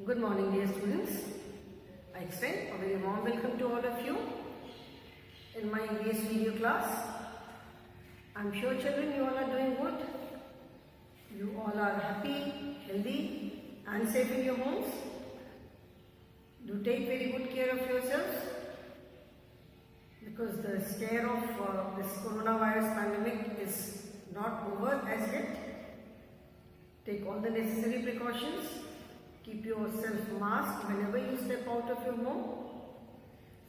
Good morning, dear students. I extend a very warm welcome to all of you in my EVS video class. I'm sure, children, you all are doing good. You all are happy, healthy, and safe in your homes. Do take very good care of yourselves because the scare of this coronavirus pandemic is not over as yet. Take all the necessary precautions. Keep yourself masked whenever you step out of your home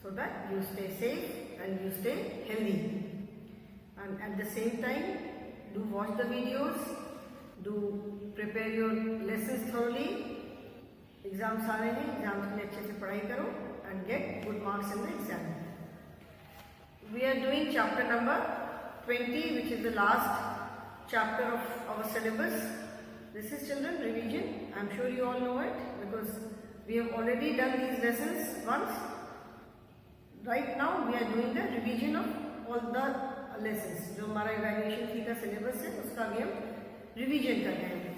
so that you stay safe and you stay healthy. And at the same time, do watch the videos, do prepare your lessons thoroughly. Exams आ रहे हैं, exams के लिए अच्छे से पढ़ाई करो and get good marks in the exam. We are doing chapter number 20, which is the last chapter of our syllabus. This is children revision. I'm sure you all know it because we have already done these lessons once. Right now we are doing the revision of all the lessons. जो हमारा evaluation fee का syllabus है उसका भी हम revision कर रहे हैं.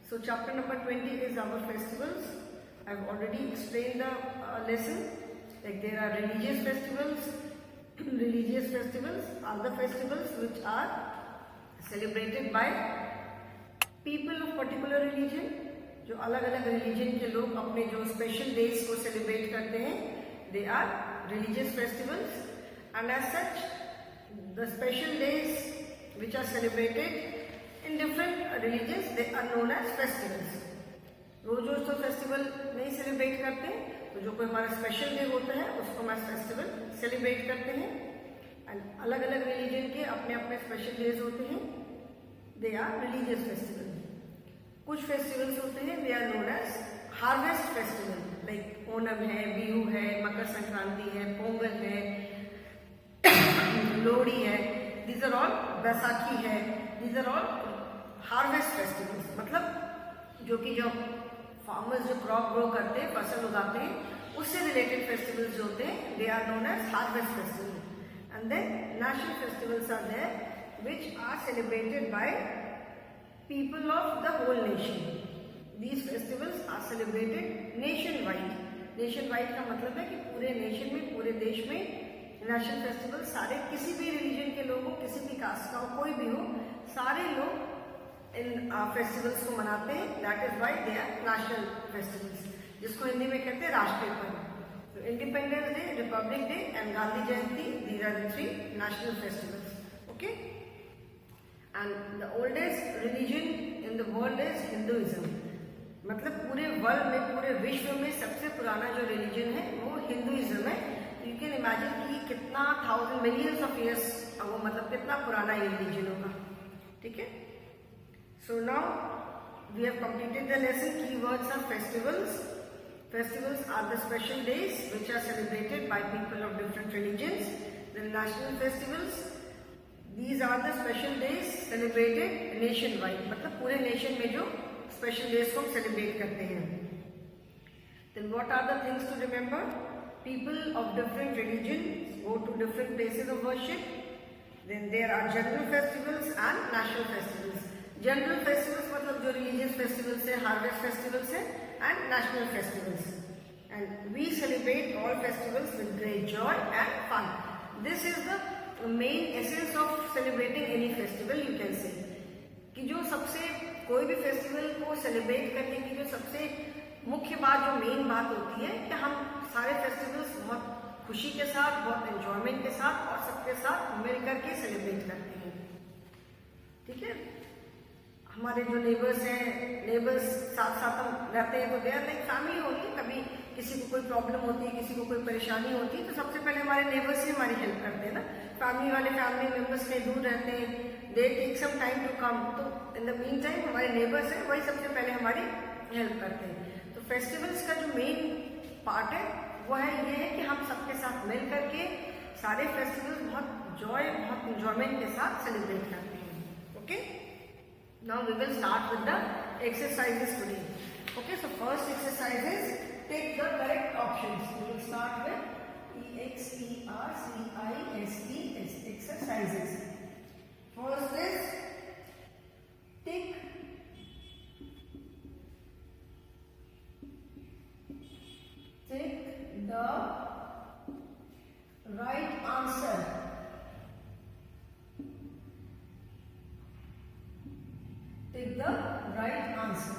So chapter number 20 is our festivals. I've already explained the lesson. Like there are religious festivals. Religious festivals are the festivals which are celebrated by people of particular religion. जो अलग अलग रिलीजन के लोग अपने जो स्पेशल डेज को celebrate करते हैं, they are religious festivals. And as such the special days which are celebrated in different religions, they are known as festivals. रोज रोज तो फेस्टिवल नहीं सेलिब्रेट करते, तो जो कोई हमारा स्पेशल डे होता है उसको हम फेस्टिवल सेलिब्रेट करते हैं. एंड अलग अलग रिलीजन के अपने अपने स्पेशल डेज होते हैं, दे आर रिलीजियस फेस्टिवल. कुछ फेस्टिवल्स होते हैं, they are known as harvest festival. Like Onam है, बिहू है, मकर संक्रांति है, पोंगल है, लोहड़ी है. दीज आर ऑल, बैसाखी है, these are all harvest festivals. मतलब जो कि जो फार्मर्स जो क्रॉप ग्रो करते हैं, फसल उगाते हैं, उससे रिलेटेड फेस्टिवल्स जो होते हैं, they are known as harvest festival. And then national festivals are there which are celebrated by people of the whole nation. These festivals are celebrated nationwide. Nationwide का मतलब है कि पूरे नेशन में, पूरे देश में नेशनल फेस्टिवल सारे किसी भी रिलीजन के लोग हो, किसी भी कास्ट का हो, कोई भी हो, सारे लोग इन फेस्टिवल्स को मनाते हैं. That is why they are national festivals, जिसको हिंदी में कहते हैं राष्ट्रीय पर्व. तो independence day, republic day and Gandhi Jayanti, these are the 3 national festivals. Okay. And the oldest religion in the world is Hinduism. मतलब पूरे वर्ल्ड में, पूरे विश्व में सबसे पुराना जो रिलीजन है वो हिंदुइज्म है. यू कैन इमेजिन कि कितना थाउजेंड मिलियंस ऑफ ईयर्स वो मतलब कितना पुराना ये रिलीजन होगा. ठीक है. So now we have completed the lesson. Key words are festivals. Festivals are the special days which are celebrated by people of different religions. The national festivals, these are the special days celebrated nationwide. मतलब पूरे nation में जो special days को celebrate करते हैं. Then what are the things to remember? People of different religions go to different places of worship. Then there are general festivals and national festivals. General festivals मतलब जो religious festivals है, harvest festivals है, and national festivals. And we celebrate all festivals with great joy and fun. This is the main essence of celebrating any festival. You can say कि जो सबसे कोई भी festival को सेलिब्रेट करने की जो सबसे मुख्य बात, जो मेन बात होती है कि हम सारे फेस्टिवल्स बहुत खुशी के साथ, बहुत एंजॉयमेंट के साथ और सबके साथ मिल करके सेलिब्रेट करते हैं. ठीक है. हमारे जो नेबर्स हैं, नेबर्स साथ साथ हम रहते हैं, तो दे आर लाइक फैमिली होती है. कभी किसी को कोई प्रॉब्लम होती है, किसी को कोई परेशानी होती है, तो सबसे पहले हमारे नेबर्स ही हमारी हेल्प करते हैं ना. फैमिली वाले फैमिली मेंबर्स कहीं दूर रहते हैं, they take some time to come, तो इन द मीन टाइम हमारे नेबर्स हैं वही सबसे पहले हमारी हेल्प करते हैं. तो फेस्टिवल्स का जो मेन पार्ट है वो है ये है कि हम सबके साथ मिल करके सारे फेस्टिवल्स बहुत जॉय, बहुत इंजॉयमेंट के साथ सेलिब्रेट करते हैं. Okay. Now we will start with the exercises today. Okay. So first exercise is take the correct options. We will start with EXERCISES exercises. First is tick the right answer. Take the right answer.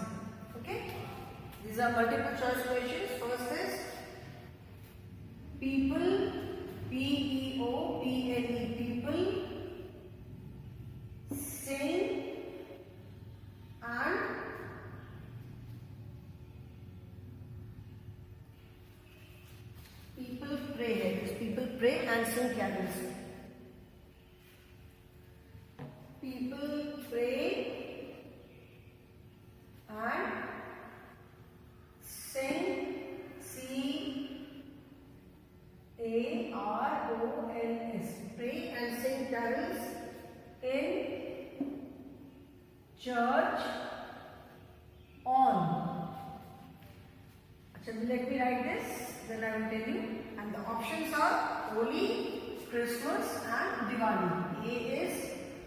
Okay? These are multiple choice questions. First is people, P-E-O-P-L-E, people sing and people pray. People pray and sing carols. People pray and sing, C-A-R-O-L-S, pray and sing carols in church on. Let me write this, then I will tell you. And the options are Holi, Christmas and Diwali. A is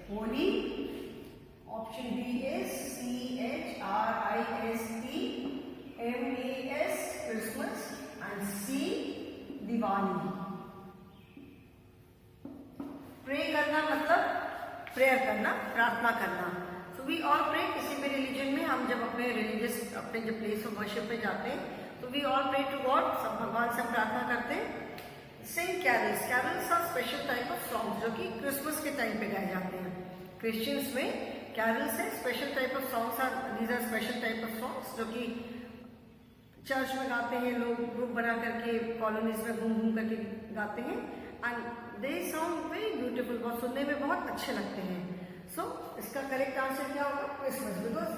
Holi, option B is C-H-R-I-S-T-M-A-S, Christmas, and C, Diwali. Pray करना मतलब prayer करना, प्रार्थना करना. So we all pray. किसी भी religion में हम जब अपने रिलीजियस अपने जब प्लेस ऑफ वर्शिप पे जाते हैं तो we all pray to God, सब भगवान से प्रार्थना करते हैं. Sing carols. Carols are special type of songs जो कि क्रिसमस के टाइम पे गाए जाते हैं. क्रिश्चियंस में कैरल्स है, special type of songs are, these are special type of songs जो कि चर्च में गाते हैं लोग, ग्रुप बना करके कॉलोनीज में घूम घूम करके गाते हैं. And they sound very beautiful, बहुत सुनने में बहुत अच्छे लगते हैं. सो इसका करेक्ट आंसर क्या होगा? Christmas. Because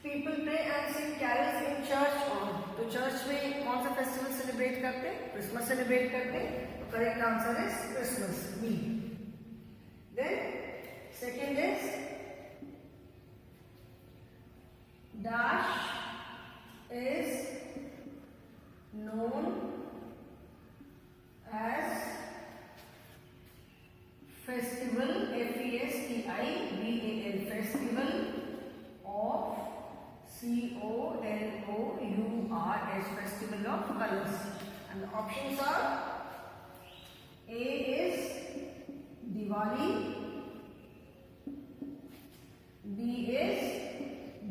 people pray and sing carols in church on. तो चर्च में कौन सा फेस्टिवल सेलिब्रेट करते हैं? क्रिसमस सेलिब्रेट करते हैं. तो correct answer is Christmas, B. Then second is dash is known as festival, F-E-S-T-I-V-A-L, festival of C-O-L-O-U-R-S, festival of colors. And the options are A is Diwali, B is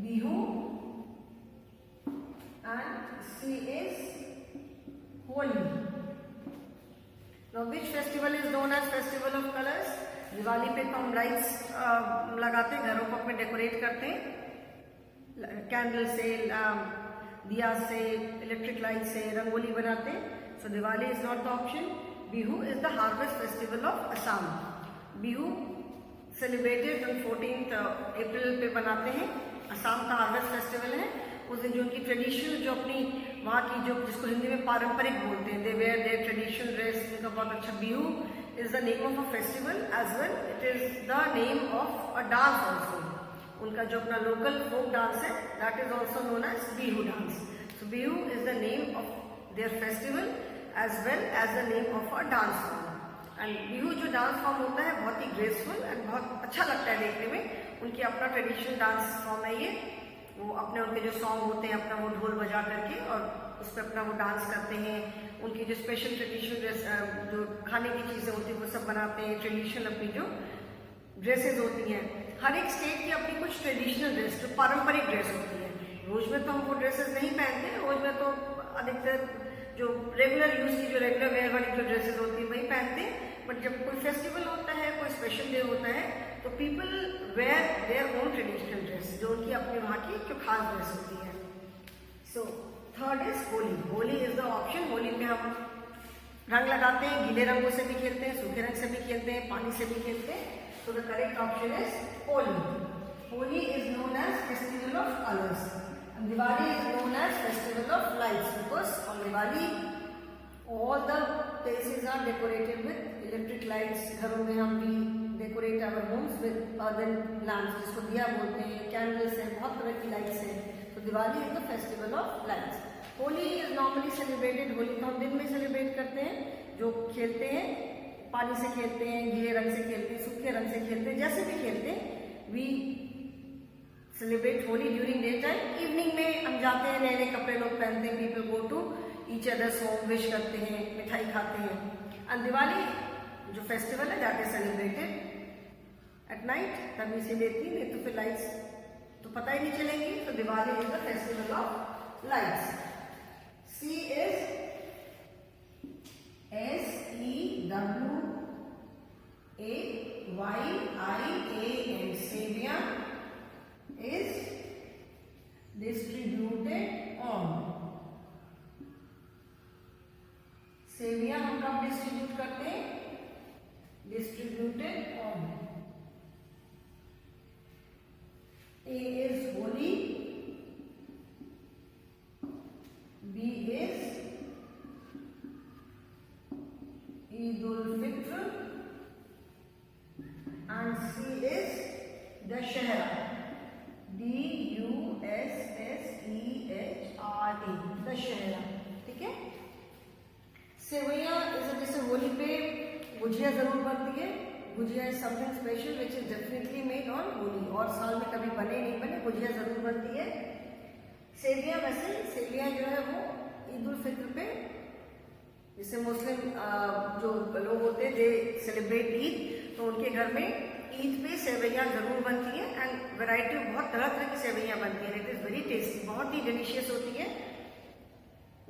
Bihu, and C is Holi. Now which festival is known as festival of colors? Diwali पे तो हम lights लगाते हैं, घरों को अपने decorate करते हैं कैंडल से, दिया से, इलेक्ट्रिक लाइट से रंगोली बनाते हैं. So Diwali is not the option. Bihu is the harvest festival of Assam. Bihu celebrated on 14th April पे बनाते हैं. असम का हार्वेस्ट फेस्टिवल है. उस दिन जो उनकी ट्रेडिशनल जो अपनी वहाँ की जो जिसको हिंदी में पारंपरिक बोलते हैं, they wear their traditional dress, उनका बहुत अच्छा. Bihu is the name of a festival as well it is the name of a dance also. उनका जो अपना लोकल फोक डांस है that is also known as Bihu dance. So Bihu is the name of their festival as well as the name of a dance form. And Bihu जो dance form होता है बहुत ही graceful and बहुत अच्छा लगता है देखने में. उनकी अपना ट्रेडिशनल डांस फॉर्म है ये. वो अपने उनके जो सॉन्ग होते हैं अपना वो ढोल बजा करके और उस पर अपना वो डांस करते हैं. उनकी जो स्पेशल ट्रेडिशनल जो खाने की चीज़ें होती हैं वो सब बनाते हैं. ट्रेडिशनल अपनी जो ड्रेसेस होती हैं, हर एक स्टेट की अपनी कुछ ट्रेडिशनल ड्रेस जो पारंपरिक ड्रेस होती है. रोज में तो हम वो ड्रेसेस नहीं पहनते. रोज में तो अधिकतर जो रेगुलर यूज की जो रेगुलर वेयर वाली जो ड्रेसेस होती है वही पहनते हैं. बट जब कोई फेस्टिवल होता है, कोई स्पेशल डे होता है तो people wear their own traditional dress जो उनकी अपनी वहाँ की जो खास ड्रेस होती है. So third is Holi. Holi is the option. Holi में हम रंग लगाते हैं, गीले रंगों से भी खेलते हैं, सूखे रंग से भी खेलते हैं, पानी से भी खेलते हैं. So the correct option is Holi. Holi is known as festival of colours and Diwali is known as festival of lights because on Diwali all the places are decorated with electric lights. घरों में हम भी decorate our homes with other lamps जिसको दिया बोलते हैं, candles है, बहुत तरह की lights है. तो Diwali is the festival of lights. Holi is normally celebrated. Holi को हम दिन में सेलिब्रेट करते हैं. जो खेलते हैं पानी से खेलते हैं, गीले रंग से खेलते हैं, सूखे रंग से खेलते हैं, जैसे भी खेलते हैं. We celebrate Holi during day time. Evening में हम जाते हैं, नए नए कपड़े लोग पहनते हैं. People go to each others home wish करते हैं, मिठाई खाते हैं। एंड दिवाली जो फेस्टिवल है that is celebrated at night, तभी से लेती नहीं तो फिर लाइट्स तो पता ही नहीं चलेंगी। तो Diwali is the festival of lights. C is SEWAYIAN, सेविया is distributed on। सेविया हम कब डिस्ट्रीब्यूट करते हैं? Distributed on. A is Holi, B is Eid ul Fitr and C is Dussehra, DUSSEHRA, Dussehra. ठीक है। सेवैया जैसे होली पे गुजिया जरूर बनती है। Gujiya is something special which is definitely made on Holi, और साल में कभी बने नहीं बने गुजिया जरूर बनती है। सेविया वैसे सेविया जो है वो ईद उल फित्र पे, जैसे मुस्लिम जो लोग होते हैं दे सेलिब्रेट ईद, तो उनके घर में ईद पे सेवैयाँ जरूर बनती है। एंड वैरायटी बहुत तरह तरह की सेवैयाँ बनती है। इट इज़ वेरी टेस्टी, बहुत ही डिलीशियस होती है।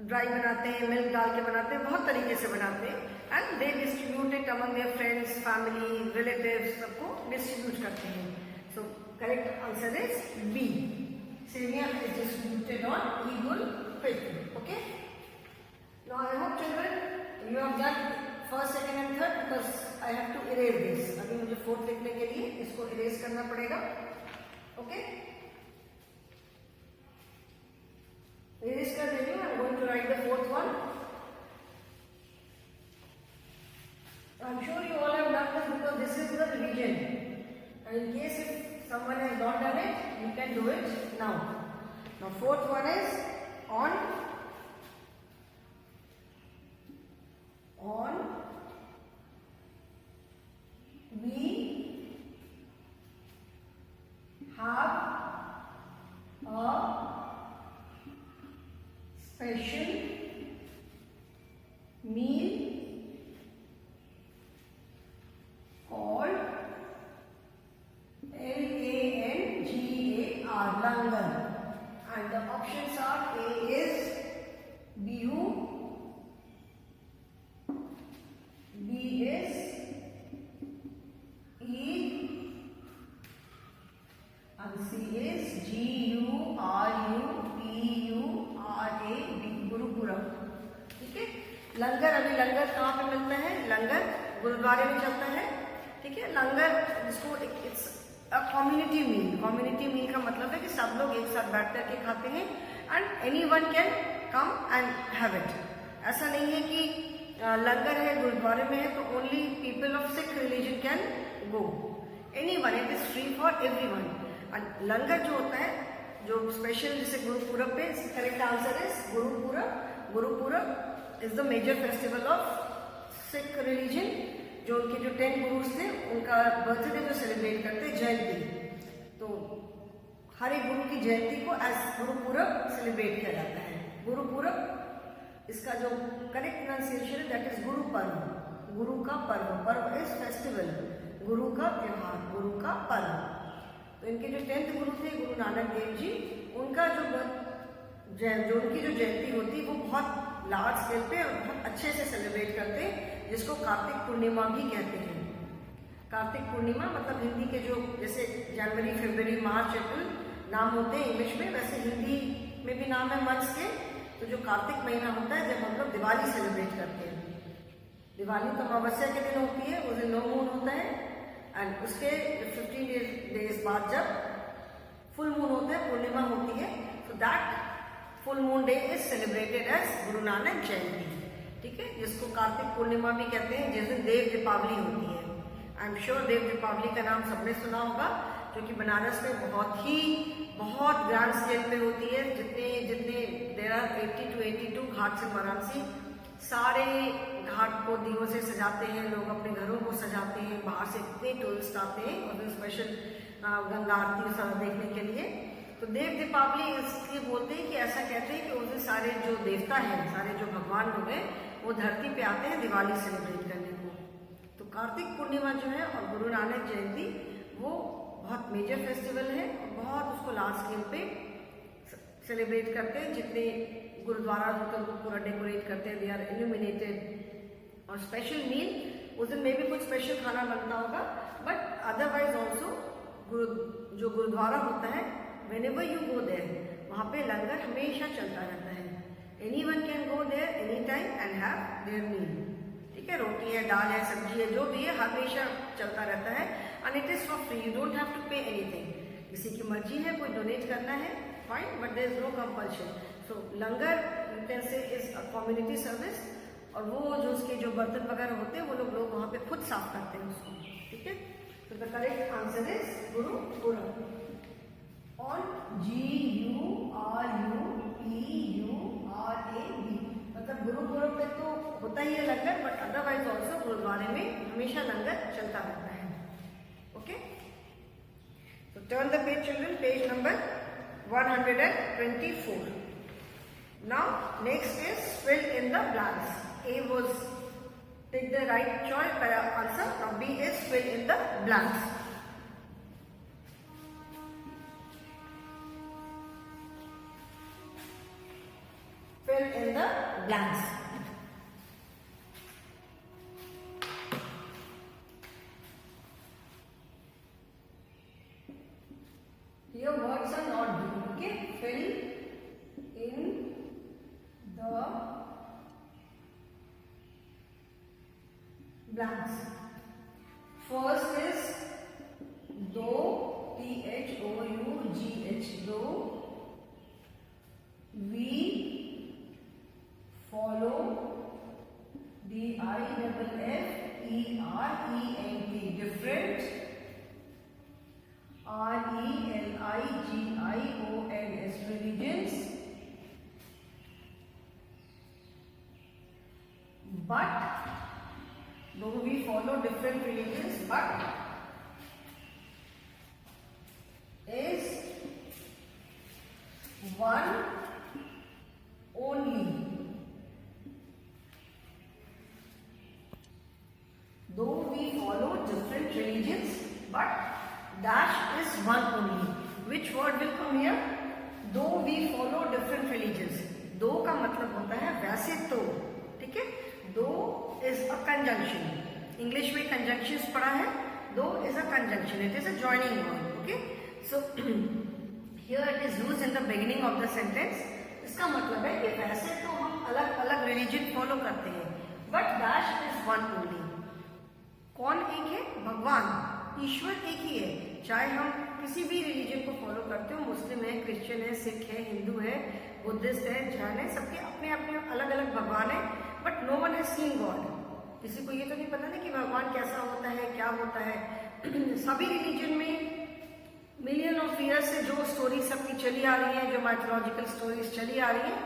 ड्राई बनाते हैं, मिल्क डाल के बनाते हैं, बहुत तरीके से बनाते हैं। And they distribute it among their friends, family, relatives, सबको डिस्ट्रीब्यूट करते हैं। So correct answer is B, sevaiyan is distributed on Eid ul Fitr. Okay, now I hope children you have done first, second and third because I have to erase this। अभी मुझे fourth लिखने के लिए इसको erase करना पड़ेगा। ओके, इरेज कर देती हूँ। I am going to write the fourth one। I am sure you all have done this because this is the revision, and in case if someone has not done it you can do it now। Now fourth one is on we have a special meal called LANGAR, langar, and the options are A is bihu, B is Eid, and C is GURUPURAB, Gurpurab. ठीक है। लंगर, अभी लंगर कहाँ पे मिलता है? लंगर गुरुद्वारे में चलता है। ठीक है। लंगर जिसको it's a community meal. Community meal का मतलब है कि सब लोग एक साथ बैठ करके खाते हैं and anyone can come and have it. ऐसा नहीं है कि लंगर है गुरुद्वारे में है तो only people of Sikh religion can go. Anyone, it is free for everyone. And langar जो होता है जो स्पेशल जैसे गुरुपुरब पे, correct answer is Gurpurab. Gurpurab is the major festival of Sikh religion. जो उनके जो 10 गुरुज थे उनका बर्थडे जो सेलिब्रेट करते हैं, जयंती, तो हर एक गुरु की जयंती को एज गुरुपुरब सेलिब्रेट किया जाता है। गुरुपुरब, इसका जो करेक्ट प्रोनाउंसिएशन है दैट इज गुरु पर्व। गुरु का पर्व, पर्व इज फेस्टिवल, गुरु का त्योहार, गुरु का पर्व। तो इनके जो 10th गुरु थे गुरु नानक देव जी, उनका जो उनकी जो जयंती होती वो बहुत लार्ज स्केल पे और बहुत अच्छे से सेलिब्रेट करते हैं, जिसको कार्तिक पूर्णिमा भी कहते हैं। कार्तिक पूर्णिमा मतलब हिंदी के जो जैसे जनवरी, फरवरी, मार्च, अप्रैल नाम होते हैं इंग्लिश में, वैसे हिंदी में भी नाम है मंथ्स के। तो जो कार्तिक महीना होता है जब हम लोग दिवाली सेलिब्रेट करते हैं, दिवाली तो अमावस्या के दिन होती है, उस दिन नो मून होता है। एंड उसके 15 डेज बाद जब फुल मून होता है, पूर्णिमा होती है, तो that full moon day is celebrated as Guru Nanak जयंती। ठीक है, जिसको कार्तिक पूर्णिमा भी कहते हैं, जिस दिन देव दीपावली होती है। आई एम श्योर देव दीपावली का नाम सबने सुना होगा, जो कि बनारस में बहुत ग्रैंड स्केल पे होती है। जितने देयर आर 80 to 82 घाट से वाराणसी, सारे घाट को दीयों से सजाते हैं, लोग अपने घरों को सजाते हैं, बाहर से इतने टूरिस्ट आते हैं और फिर स्पेशल गंगा आरती सब देखने के लिए। तो देव दीपावली इसलिए बोलते हैं कि ऐसा कहते हैं कि उस दिन सारे जो देवता हैं, सारे जो भगवान लोग हैं, वो धरती पे आते हैं दिवाली सेलिब्रेट करने को। तो कार्तिक पूर्णिमा जो है और गुरु नानक जयंती वो बहुत मेजर फेस्टिवल है और बहुत उसको लार्ज स्केल पे सेलिब्रेट करते हैं। जितने गुरुद्वारा होते हैं उनको पूरा डेकोरेट करते हैं, दे आर इल्यूमिनेटेड। और स्पेशल मील उस दिन में भी कुछ स्पेशल खाना बनता होगा, बट अदरवाइज ऑल्सो जो गुरुद्वारा होता है, whenever you go there, वहाँ पे लंगर हमेशा चलता रहता है। Anyone can go there anytime and have their meal। ठीक है, रोटी है, दाल है, सब्जी है, जो भी है हमेशा चलता रहता है। and it is for free, you don't have to pay anything। किसी की मर्जी है, कोई डोनेट करना है, fine, but there is no compulsion। so langar you can say is a community service। और वो जो उसके जो बर्तन वगैरह होते हैं वो लोग वहाँ पे खुद साफ करते हैं उसको। ठीक है, तो the correct answer is Gurpurab on GURUPURAB। मतलब गुरुपुरब पे तो होता ही है लंगर, बट अदरवाइज ऑल्सो गुरुद्वारे में हमेशा लंगर चलता रहता है। ओके, तो turn the page children, page number 124। Now next is fill in the blanks। A was take the right choice answer, now B is fill in the blanks। Fill in the blanks। Your words are not given, okay? Fill in the blanks। First is do, THOUGH, do। We follow, DIFFERENT, different। RELIGIONS, religions। But, though we follow different religions, but is one only। Though we follow different religions, but dash is one only। Which word will come here? Though we follow different religions। दो का मतलब होता है वैसे तो। ठीक है, दो इज अ कंजंक्शन। इंग्लिश में कंजंक्शंस पढ़ा है, दो is a conjunction, it is a joining word. Okay, so here it is used in the beginning of the sentence. इसका मतलब है कि वैसे तो हम अलग अलग रिलीजन फॉलो करते हैं, but dash is one only. कौन एक है? भगवान, ईश्वर एक ही है। चाहे हम किसी भी रिलीजन को फॉलो करते हो, मुस्लिम है, क्रिश्चियन है, सिख है, हिंदू है, बुद्धिस्ट है, जैन है, सबके अपने अपने अलग अलग भगवान है, but no one has seen god. किसी को ये तो नहीं पता ना कि भगवान कैसा होता है, क्या होता है। सभी रिलीजन में मिलियन ऑफ ईयर्स से जो स्टोरी सबकी चली आ रही है, जो माइथोलॉजिकल स्टोरीज चली आ रही है,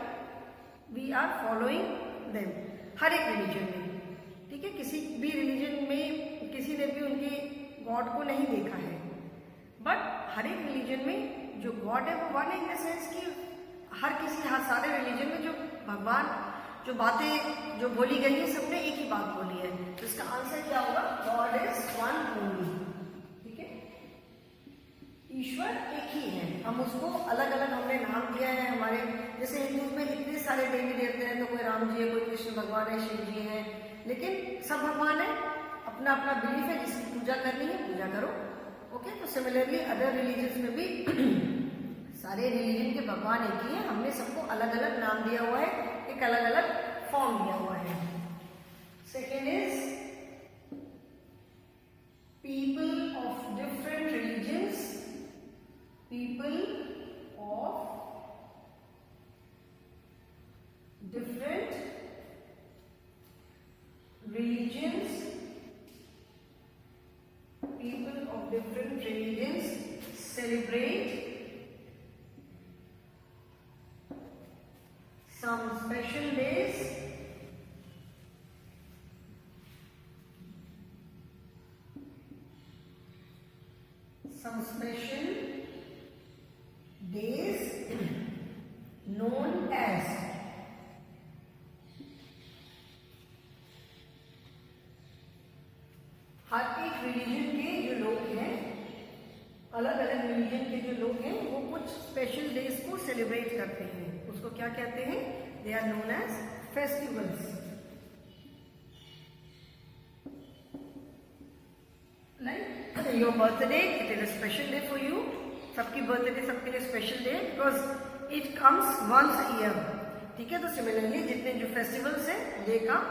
वी आर फॉलोइंग देम हर एक रिलीजन में। ठीक है, किसी भी रिलीजन में किसी ने भी उनके गॉड को नहीं देखा है, बट हर एक रिलीजन में जो गॉड है वो वन है, इन द सेंस कि हर सारे रिलीजन में जो भगवान जो बातें जो बोली गई है, सबने एक ही बात बोली है। तो इसका आंसर क्या होगा? God is one only. ठीक है, ईश्वर एक ही है। हम उसको अलग अलग हमने नाम दिया है। हमारे जैसे हिंदू में इतने सारे देवी देवते हैं, तो कोई राम जी है, कोई कृष्ण भगवान है, शिव जी है, लेकिन सब भगवान है, अपना अपना बिलीफ है, जिसकी पूजा करनी है पूजा करो। ओके, तो सिमिलरली अदर रिलीजन्स में भी सारे रिलीजन के भगवान एक ही है, हमने सबको अलग अलग नाम दिया हुआ है, एक अलग अलग फॉर्म दिया हुआ है। Second is people of different religions. People of different religions, people of different religions celebrate some special days, known as हर एक रिलीजन के जो लोग हैं, अलग अलग रिलीजन के जो लोग हैं, वो कुछ स्पेशल डेज को सेलिब्रेट करते हैं। उसको क्या कहते हैं? They are known as festivals. Like your birthday, it is a special day for you. सबकी बर्थडे सबके लिए special day because it comes once a year. ठीक है, तो सिमिलरली जितने जो फेस्टिवल्स हैं they come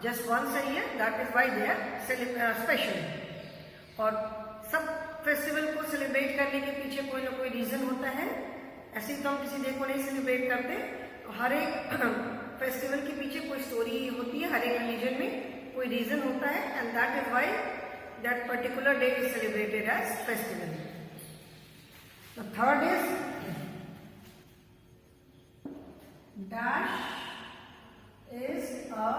just once a year, that is why they are special. और सब फेस्टिवल को सेलिब्रेट करने के पीछे कोई ना कोई रीजन होता है। ऐसे तो हम किसी डे को नहीं सेलिब्रेट करते। तो हर एक फेस्टिवल के पीछे कोई स्टोरी होती है, हर एक रिलीजन में कोई रीजन होता है, and that is why that particular day is celebrated as festival. The third is dash is a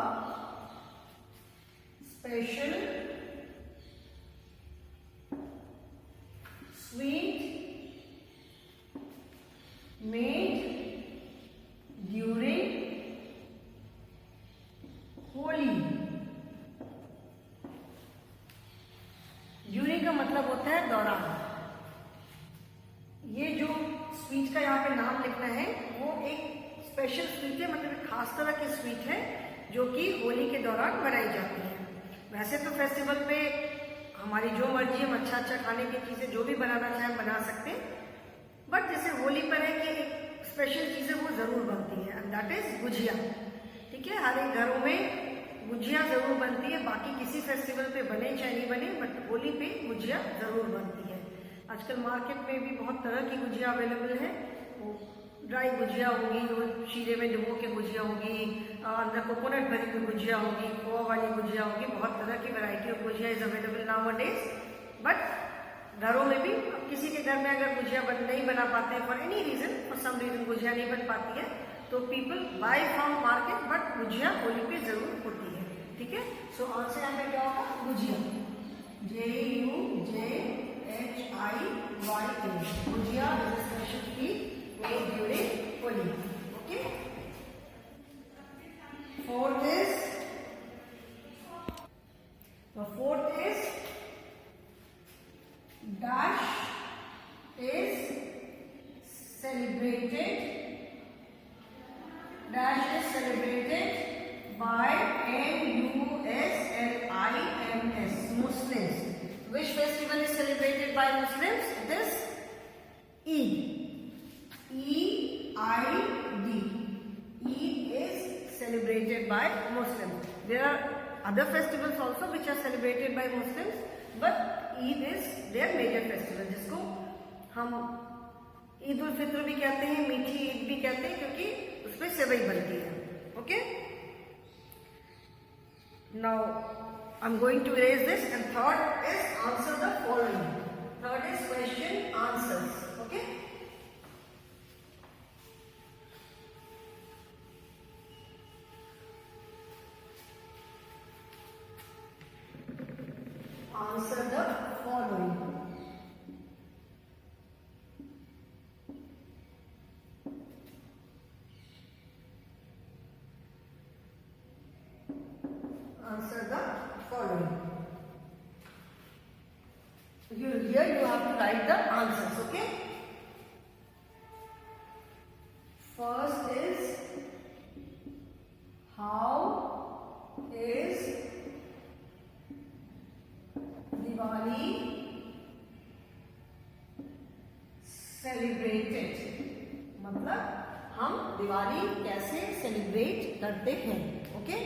special sweet made during Holi। During का मतलब होता है दौरान। ये जो स्वीट का यहाँ पे नाम लिखना है वो एक स्पेशल स्वीट है, मतलब एक खास तरह की स्वीट है जो कि होली के दौरान बनाई जाती है। वैसे तो फेस्टिवल पे हमारी जो मर्जी, हम अच्छा अच्छा खाने की चीजें जो भी बनाना चाहें बना सकते हैं, बट जैसे होली पर है कि एक स्पेशल चीजें वो जरूर बनती है, एंड दैट इज गुजिया। ठीक है, हर एक घरों में गुजिया जरूर बनती है। बाकी किसी फेस्टिवल पे बने चाहे नहीं बने, बट होली पे गुजिया जरूर बनती है। आजकल मार्केट में भी बहुत तरह की गुजिया अवेलेबल है। वो ड्राई गुजिया होगी, वो शीरे में डुबो के गुजिया होगी, अंदर कोकोनट भरी हुई गुजिया होगी, खोआ वाली गुजिया होगी। बहुत तरह की variety of gujiya is available now a days. But घरों में भी किसी के घर में अगर गुजिया नहीं बना पाते हैं for any reason, for some reason gujiya नहीं बन पाती है, तो people buy from market, but gujiya Holi पे जरूर होती है। ठीक है, सो आंसर यहाँ पे क्या होगा? Gujiya. GUJHIYA। Gujiya is a special sweet made during Holi. Okay. Fourth is dash is celebrated by MUSLIMS, Muslims. Which festival is celebrated by Muslims? It is Eid. EID. Eid is celebrated by Muslims. There are other festivals also which are celebrated by Muslims, but Eid is their major festival, जिसको हम ईद उल फित्र भी कहते हैं, मीठी ईद भी कहते हैं, क्योंकि उसमें सेवई बनती है। Okay, now I am going to erase this, and third is answer the following. Third is question answers. Okay. Answer the following. Answer the following. Here you have to write the answers. Okay. First is how is Diwali celebrated, मतलब हम दिवाली कैसे celebrate करते हैं। Okay,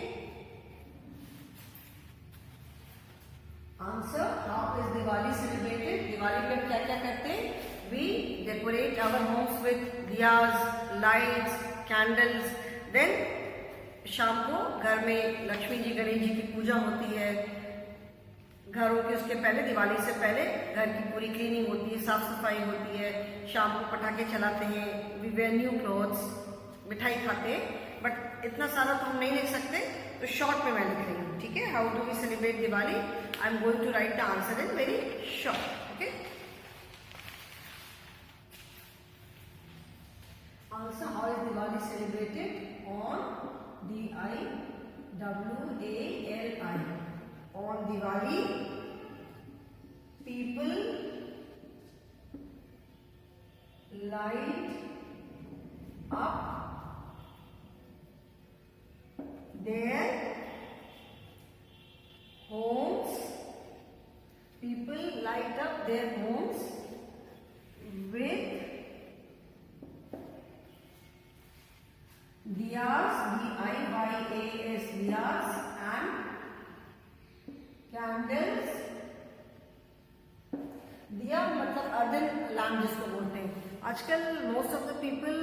answer how is Diwali celebrated. Diwali में क्या क्या करते हैं? We decorate our homes with diyas, lights, candles. Then शाम को घर में लक्ष्मी जी, गणेश जी की पूजा होती है। घरों के उसके पहले, दिवाली से पहले घर की पूरी क्लीनिंग होती है, साफ सफाई होती है। शाम को पटाखे चलाते हैं, वी वेयर न्यू क्लोथ्स, मिठाई खाते हैं। बट इतना सारा तो हम नहीं लिख सकते, तो शॉर्ट में मैं लिख रही हूँ। ठीक है, how do we celebrate Diwali. I am going to write the answer in very short. Okay. Answer: how is Diwali celebrated? On DIWALI. On Diwali, people light up their homes. People light up their homes with diyas, D-I-Y-A-S, diyas, and candles. दिया मतलब earthen lamp जिसको बोलते हैं. आजकल most of the people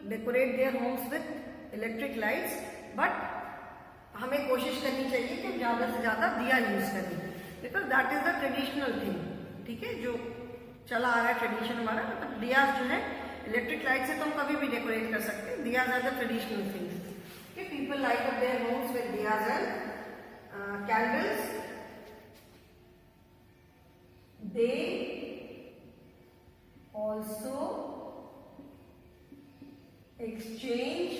decorate their homes with electric lights, but हमें कोशिश करनी चाहिए कि ज़्यादा से ज़्यादा दिया यूज करें, because that is the traditional thing. ठीक है, जो चला आ रहा है ट्रेडिशन हमारा, मतलब दिया जो है इलेक्ट्रिक लाइट से तो हम कभी भी डेकोरेट कर सकते हैं. Diyas are the traditional things. People light up their homes with diyas and candles. They also exchange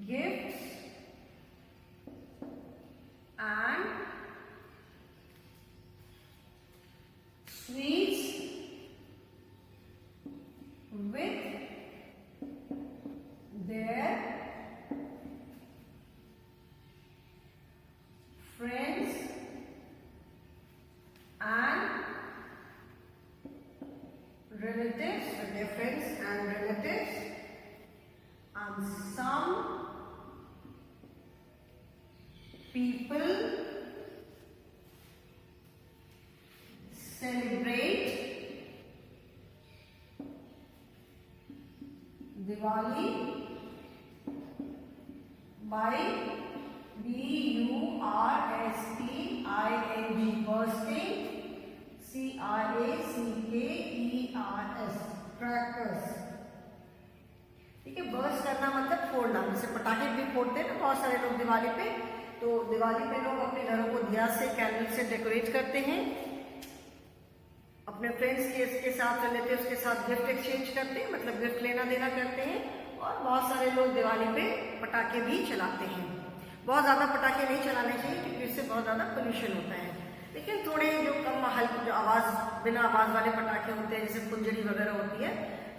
gifts and sweets with their friends and relatives, and some people celebrate Diwali by B-U-R-S-T-I-N-G, bursting, C-R-A-C-K-E-R-S, crackers. ठीक है, burst करना मतलब फोड़ना. जैसे पटाखे भी फोड़ते हैं ना बहुत सारे लोग दिवाली पे, तो दिवाली पे लोग अपने घरों को दिया से, कैंडल से डेकोरेट करते हैं, अपने फ्रेंड्स के साथ, रिलेटिव्स के साथ गिफ्ट एक्सचेंज करते हैं, मतलब गिफ्ट लेना देना करते हैं. और बहुत सारे लोग दिवाली पे पटाखे भी चलाते हैं. बहुत ज़्यादा पटाखे नहीं चलाने चाहिए क्योंकि इससे बहुत ज़्यादा पोल्यूशन होता है, लेकिन थोड़े जो कम हल्के, जो बिना आवाज़ वाले पटाखे होते हैं, जैसे फुलझड़ी वगैरह होती है.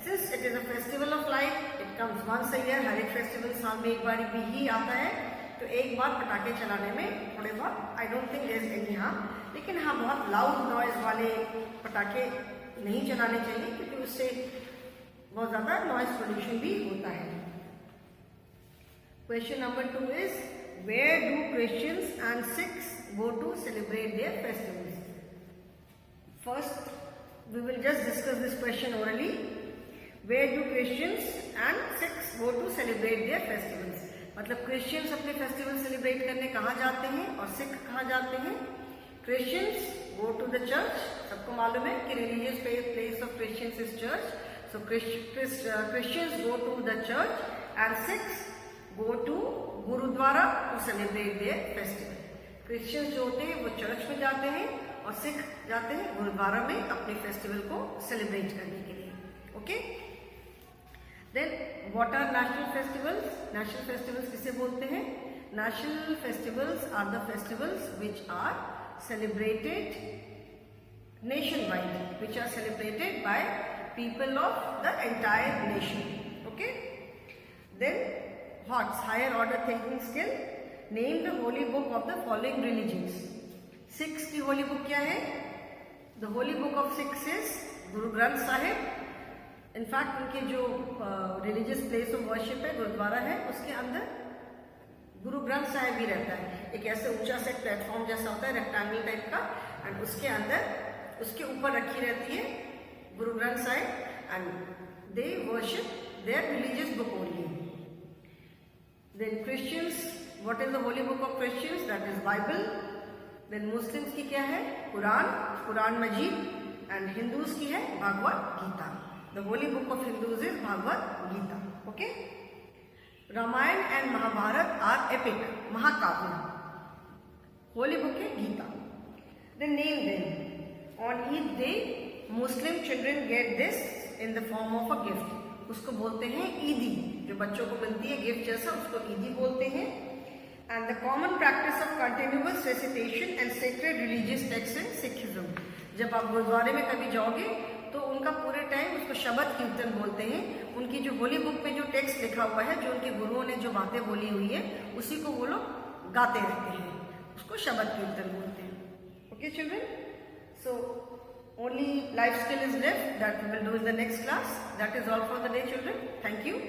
Since it is a festival of light, it comes once a year. हर एक फेस्टिवल साल में एक बार भी आता है, तो एक बार पटाखे चलाने में थोड़े बहुत I don't think there is any harm. लेकिन हाँ, बहुत लाउड नॉइज वाले पटाखे नहीं चलाने चाहिए क्योंकि उससे बहुत ज़्यादा नॉइज पोल्यूशन भी होता है. Question number 2 is, where do Christians and Sikhs go to celebrate their festivals? First, we will just discuss this question orally. Where do Christians and Sikhs go to celebrate their festivals? मतलब Christians अपने festival celebrate करने कहाँ जाते हैं और सिख कहाँ जाते हैं? Christians go to the church. सबको मालूम है कि religious place of Christians is church. So Christians go to the church and Sikhs go to gurudwara to celebrate their festival. Christians जो होते हैं वो चर्च में जाते हैं और सिख जाते हैं गुरुद्वारा में अपने फेस्टिवल को सेलिब्रेट करने के लिए. Okay, then what are national festivals? National festivals किसे बोलते हैं? National festivals are the festivals which are celebrated nation wide, which are celebrated by people of the entire nation. Okay, then What's higher order thinking skill? Name the holy book of the following religions. Sikhs की holy book क्या है? The holy book of Sikhs is Guru Granth Sahib. In fact, उनके जो religious place of worship है, गुरुद्वारा है, उसके अंदर गुरु ग्रंथ साहिब भी रहता है. एक ऐसे ऊंचा सा प्लेटफॉर्म जैसा होता है, रेक्टेंगल टाइप का, एंड उसके अंदर, उसके ऊपर रखी रहती है Guru Granth Sahib, and they worship there religious book only. Then Christians, what is the holy book of Christians? That is Bible. Then Muslims की क्या है? Quran Majid. And Hindus की है Bhagavad Gita. The holy book of Hindus is Bhagavad Gita. Okay? Ramayana and Mahabharata are epic, Mahakavya. Holy book है Gita. Then name them. On Eid day, Muslim children get this in the form of a gift. उसको बोलते हैं ईदी. जो बच्चों को मिलती है गिफ्ट जैसा, उसको ईदी बोलते हैं. and the common practice of continuous recitation and sacred religious texts in Sikhism. जब आप गुरुद्वारे में कभी जाओगे तो उनका पूरे टाइम उसको शब्द कीर्तन बोलते हैं। उनकी जो होली बुक में जो टेक्स्ट लिखा हुआ है, जो उनके गुरुओं ने जो बातें बोली हुई है, उसी को वो लोग गाते रहते हैं, उसको शब्द कीर्तन बोलते हैं। Okay children, so only life skill is left that we will do in the next class. That is all for the day, children. Thank you.